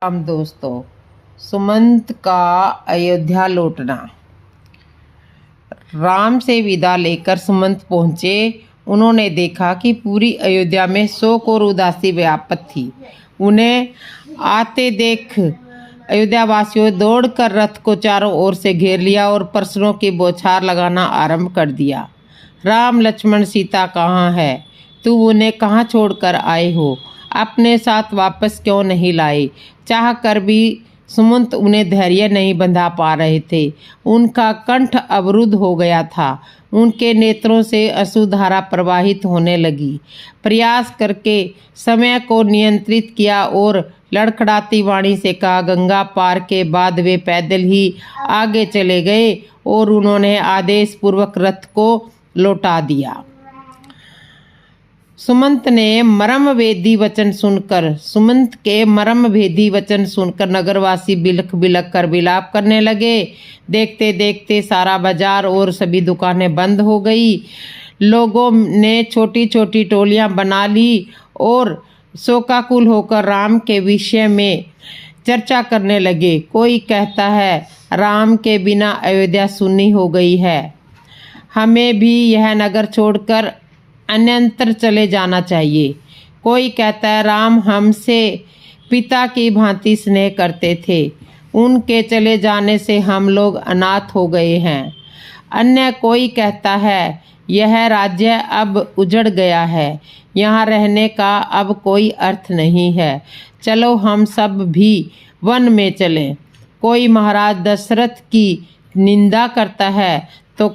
राम दोस्तों, सुमंत का अयोध्या लौटना। राम से विदा लेकर सुमंत पहुंचे। उन्होंने देखा कि पूरी अयोध्या में शोक और उदासी व्याप्त थी। उन्हें आते देख अयोध्या वासियों दौड़कर रथ को चारों ओर से घेर लिया और प्रश्नों की बौछार लगाना आरंभ कर दिया। राम, लक्ष्मण, सीता कहाँ है? तू उन्हें कहाँ छोड़कर आए हो? अपने साथ वापस क्यों नहीं लाए? चाह कर भी सुमंत उन्हें धैर्य नहीं बंधा पा रहे थे। उनका कंठ अवरुद्ध हो गया था। उनके नेत्रों से अश्रुधारा प्रवाहित होने लगी। प्रयास करके समय को नियंत्रित किया और लड़खड़ाती वाणी से कहा, गंगा पार के बाद वे पैदल ही आगे चले गए और उन्होंने आदेश पूर्वक रथ को लौटा दिया। सुमंत के मर्म भेदी वचन सुनकर नगरवासी बिलख बिलख कर विलाप करने लगे। देखते देखते सारा बाजार और सभी दुकानें बंद हो गई। लोगों ने छोटी छोटी टोलियां बना ली और शोकाकुल होकर राम के विषय में चर्चा करने लगे। कोई कहता है, राम के बिना अयोध्या सुन्नी हो गई है, हमें भी यह नगर छोड़कर अन्यंतर चले जाना चाहिए। कोई कहता है, राम हमसे पिता की भांति स्नेह करते थे, उनके चले जाने से हम लोग अनाथ हो गए हैं। अन्य कोई कहता है, यह राज्य अब उजड़ गया है, यहाँ रहने का अब कोई अर्थ नहीं है, चलो हम सब भी वन में चलें। कोई महाराज दशरथ की निंदा करता है तो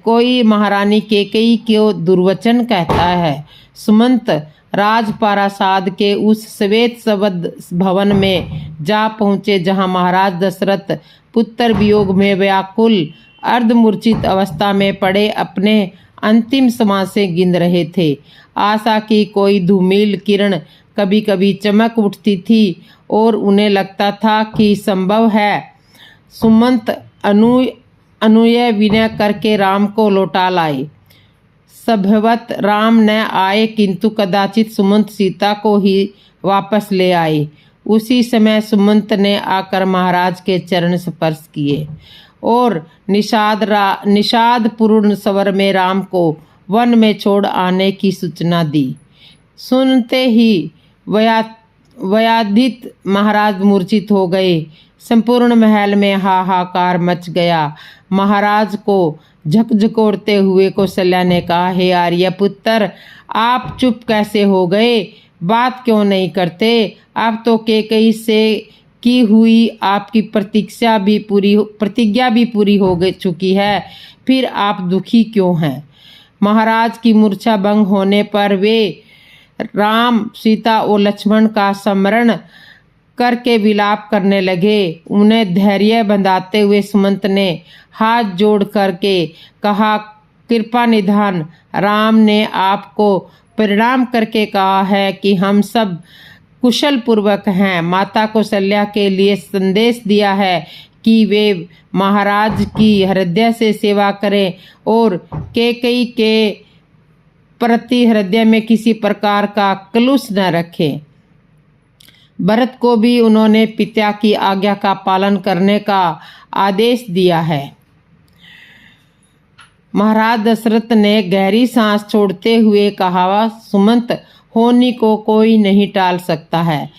कोई महारानी कैकेयी को दुर्वचन कहता है। सुमंत राजपारासाद के उस श्वेत सवद भवन में जा पहुँचे जहाँ महाराज दशरथ पुत्र वियोग में व्याकुल अर्धमूर्छित अवस्था में पड़े अपने अंतिम श्वासें गिन रहे थे। आशा की कोई धूमिल किरण कभी कभी चमक उठती थी और उन्हें लगता था कि संभव है सुमंत अनुय विनय करके राम को लौटा लाए। संभवत राम न आए, किंतु कदाचित सुमंत सीता को ही वापस ले आए। उसी समय सुमंत ने आकर महाराज के चरण स्पर्श किए और निषाद पूर्ण स्वर में राम को वन में छोड़ आने की सूचना दी। सुनते ही व्याधित महाराज मूर्छित हो गए। संपूर्ण महल में हाहाकार मच गया। महाराज को झकझकोरते हुए कौशल्या ने कहा, हे आर्य पुत्र, आप चुप कैसे हो गए? बात क्यों नहीं करते? अब तो कैकेयी से की हुई आपकी प्रतिज्ञा भी पूरी हो चुकी है, फिर आप दुखी क्यों हैं? महाराज की मूर्छा भंग होने पर वे राम, सीता और लक्ष्मण का स्मरण करके विलाप करने लगे। उन्हें धैर्य बंधाते हुए सुमंत ने हाथ जोड़ करके कहा, कृपा निधान, राम ने आपको प्रणाम करके कहा है कि हम सब कुशल पूर्वक हैं। माता कौशल्या के लिए संदेश दिया है कि वे महाराज की हृदय से सेवा करें और कैकेयी के प्रति हृदय में किसी प्रकार का कलुष न रखें। भरत को भी उन्होंने पिता की आज्ञा का पालन करने का आदेश दिया है। महाराज दशरथ ने गहरी सांस छोड़ते हुए कहा, सुमंत, होनी को कोई नहीं टाल सकता है।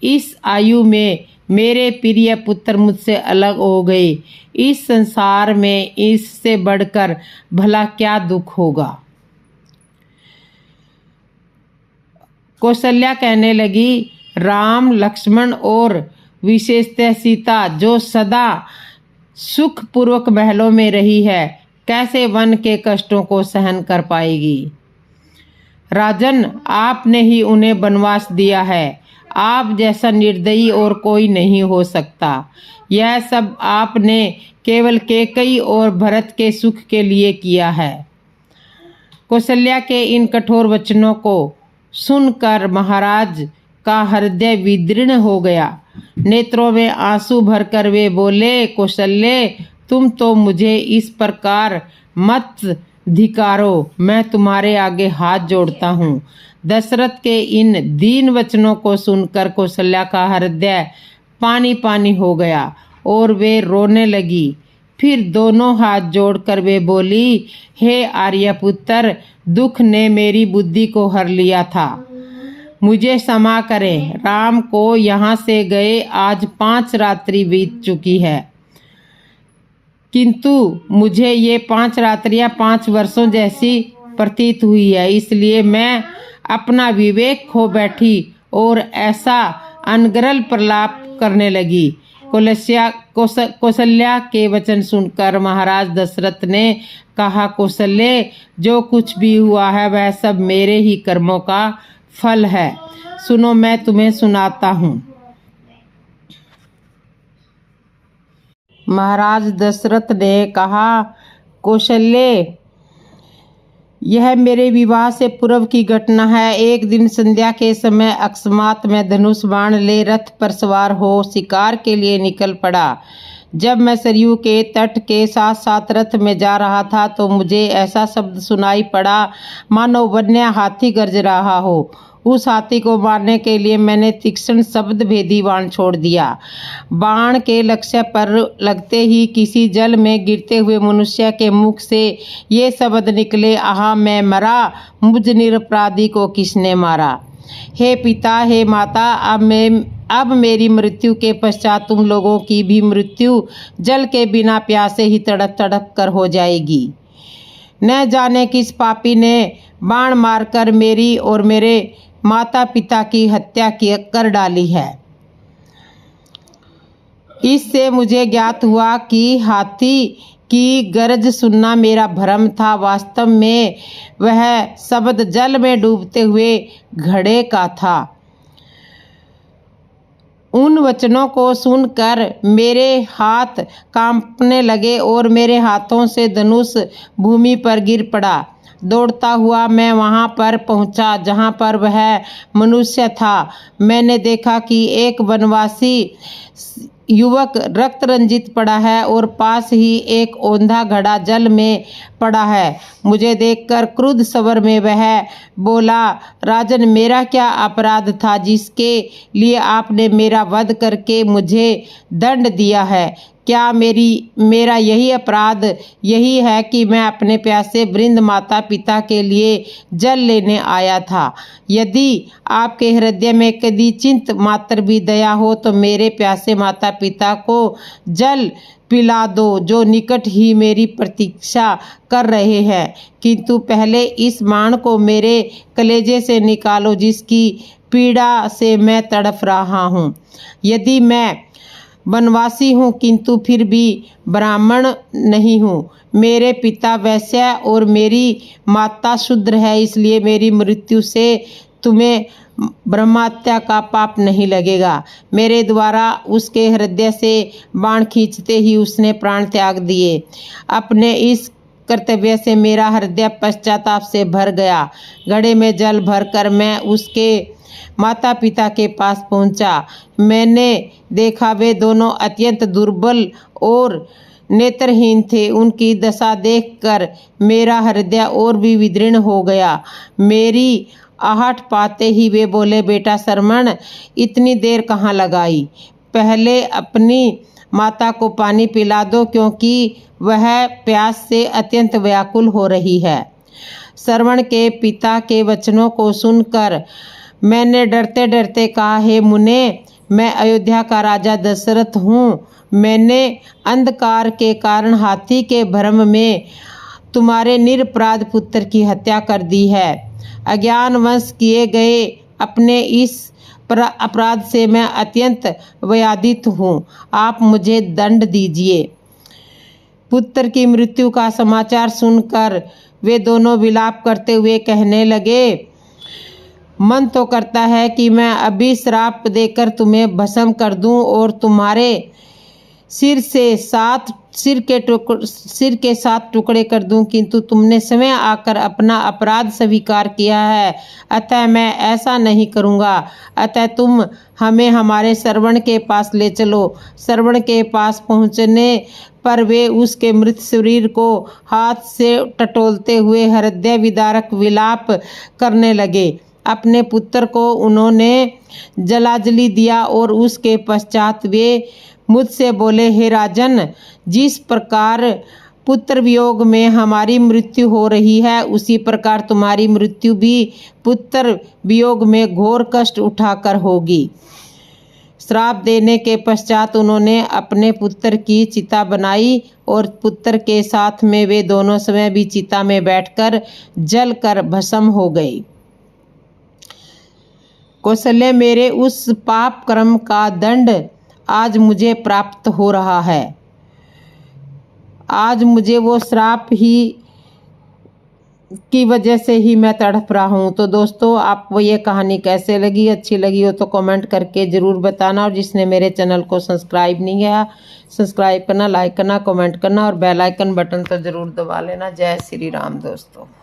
इस आयु में मेरे प्रिय पुत्र मुझसे अलग हो गए। इस संसार में इससे बढ़कर भला क्या दुख होगा? कौशल्या कहने लगी, राम, लक्ष्मण और विशेषतः सीता जो सदा सुखपूर्वक महलों में रही है, कैसे वन के कष्टों को सहन कर पाएगी? राजन, आपने ही उन्हें वनवास दिया है। आप जैसा निर्दयी और कोई नहीं हो सकता। यह सब आपने केवल कैकेयी और भरत के सुख के लिए किया है। कौशल्या के इन कठोर वचनों को सुनकर महाराज का हृदय विदीर्ण हो गया। नेत्रों में आंसू भरकर वे बोले, कौशल्य, तुम तो मुझे इस प्रकार मत धिकारो, मैं तुम्हारे आगे हाथ जोड़ता हूँ। दशरथ के इन दीन वचनों को सुनकर कौशल्या का हृदय पानी पानी हो गया और वे रोने लगी। फिर दोनों हाथ जोड़कर वे बोली, हे आर्यपुत्र, दुख ने मेरी बुद्धि को हर लिया था, मुझे क्षमा करें। राम को यहाँ से गए आज 5 रात्रि बीत चुकी है, किंतु मुझे ये 5 रात्रियां 5 वर्षों जैसी प्रतीत हुई है, इसलिए मैं अपना विवेक खो बैठी और ऐसा अनर्गल प्रलाप करने लगी। कौशल्या के वचन सुनकर महाराज दशरथ ने कहा, कौशल्य, जो कुछ भी हुआ है वह सब मेरे ही कर्मों का फल है। सुनो, मैं तुम्हें सुनाता हूँ। महाराज दशरथ ने कहा, कौशल्य, यह मेरे विवाह से पूर्व की घटना है। एक दिन संध्या के समय अकस्मात मैं धनुष बाण ले रथ पर सवार हो शिकार के लिए निकल पड़ा। जब मैं सरयू के तट के साथ साथ रथ में जा रहा था तो मुझे ऐसा शब्द सुनाई पड़ा मानो वन्य हाथी गरज रहा हो। उस हाथी को मारने के लिए मैंने तीक्ष्ण शब्द भेदी बाण छोड़ दिया। बाण के लक्ष्य पर लगते ही किसी जल में गिरते हुए मनुष्य के मुख से ये शब्द निकले, आहा मैं मरा, मुझ निरपराधी को किसने मारा। हे पिता, हे माता, अब मेरी मृत्यु के पश्चात तुम लोगों की भी मृत्यु जल के बिना प्यासे ही तड़प तड़प कर हो जाएगी। न जाने किस पापी ने बाण मारकर मेरी और मेरे माता पिता की हत्या कर डाली है। इससे मुझे ज्ञात हुआ कि हाथी की गरज सुनना मेरा भ्रम था। वास्तव में वह शब्द जल में डूबते हुए घड़े का था। उन वचनों को सुनकर मेरे हाथ कांपने लगे और मेरे हाथों से धनुष भूमि पर गिर पड़ा। दौड़ता हुआ मैं वहां पर पहुंचा जहां पर वह मनुष्य था। मैंने देखा कि एक वनवासी युवक रक्त रंजित पड़ा है और पास ही एक औंधा घड़ा जल में पड़ा है। मुझे देखकर क्रुद्ध स्वर में वह बोला, राजन, मेरा क्या अपराध था जिसके लिए आपने मेरा वध करके मुझे दंड दिया है? क्या मेरा यही अपराध यही है कि मैं अपने प्यासे वृंद माता पिता के लिए जल लेने आया था? यदि आपके हृदय में कदाचित मात्र भी दया हो तो मेरे प्यासे माता पिता को जल पिला दो, जो निकट ही मेरी प्रतीक्षा कर रहे हैं। किंतु पहले इस बाण को मेरे कलेजे से निकालो, जिसकी पीड़ा से मैं तड़प रहा हूँ। यदि मैं वनवासी हूँ किंतु फिर भी ब्राह्मण नहीं हूँ। मेरे पिता वैश्य और मेरी माता शूद्र है, इसलिए मेरी मृत्यु से तुम्हें ब्रह्महत्या का पाप नहीं लगेगा। मेरे द्वारा उसके हृदय से बाण खींचते ही उसने प्राण त्याग दिए। अपने इस कर्तव्य से मेरा हृदय पश्चाताप से भर गया। घड़े में जल भरकर मैं उसके माता पिता के पास पहुंचा। मैंने देखा वे दोनों अत्यंत दुर्बल और नेत्रहीन थे। उनकी दशा देखकर मेरा हृदय और भी विदीर्ण हो गया। मेरी आहट पाते ही वे बोले, बेटा श्रवण, इतनी देर कहाँ लगाई? पहले अपनी माता को पानी पिला दो, क्योंकि वह प्यास से अत्यंत व्याकुल हो रही है। श्रवण के पिता के वचनों को सुनकर मैंने डरते डरते कहा, हे मुने, मैं अयोध्या का राजा दशरथ हूँ। मैंने अंधकार के कारण हाथी के भ्रम में तुम्हारे निरपराध पुत्र की हत्या कर दी है। अज्ञानवश किए गए अपने इस अपराध से मैं अत्यंत व्याधित हूँ। आप मुझे दंड दीजिए। पुत्र की मृत्यु का समाचार सुनकर वे दोनों विलाप करते हुए कहने लगे, मन तो करता है कि मैं अभी श्राप देकर तुम्हें भस्म कर दूं और तुम्हारे सिर के 7 टुकड़े कर दूं, किंतु तुमने समय आकर अपना अपराध स्वीकार किया है, अतः मैं ऐसा नहीं करूंगा। अतः तुम हमें हमारे श्रवण के पास ले चलो। श्रवण के पास पहुंचने पर वे उसके मृत शरीर को हाथ से टटोलते हुए हृदय विदारक विलाप करने लगे। अपने पुत्र को उन्होंने जलाजली दिया और उसके पश्चात वे मुझसे बोले, हे राजन, जिस प्रकार पुत्र वियोग में हमारी मृत्यु हो रही है उसी प्रकार तुम्हारी मृत्यु भी पुत्र वियोग में घोर कष्ट उठाकर होगी। श्राप देने के पश्चात उन्होंने अपने पुत्र की चिता बनाई और पुत्र के साथ में वे दोनों समय भी चिता में बैठकर जलकर भस्म हो गए। कौशल्य, मेरे उस पाप कर्म का दंड आज मुझे प्राप्त हो रहा है। आज मुझे वो श्राप ही की वजह से ही मैं तड़प रहा हूँ। तो दोस्तों, आपको ये कहानी कैसे लगी? अच्छी लगी हो तो कमेंट करके ज़रूर बताना, और जिसने मेरे चैनल को सब्सक्राइब नहीं किया, सब्सक्राइब करना, लाइक करना, कमेंट करना और बेल आइकन बटन तो ज़रूर दबा लेना। जय श्री राम दोस्तों।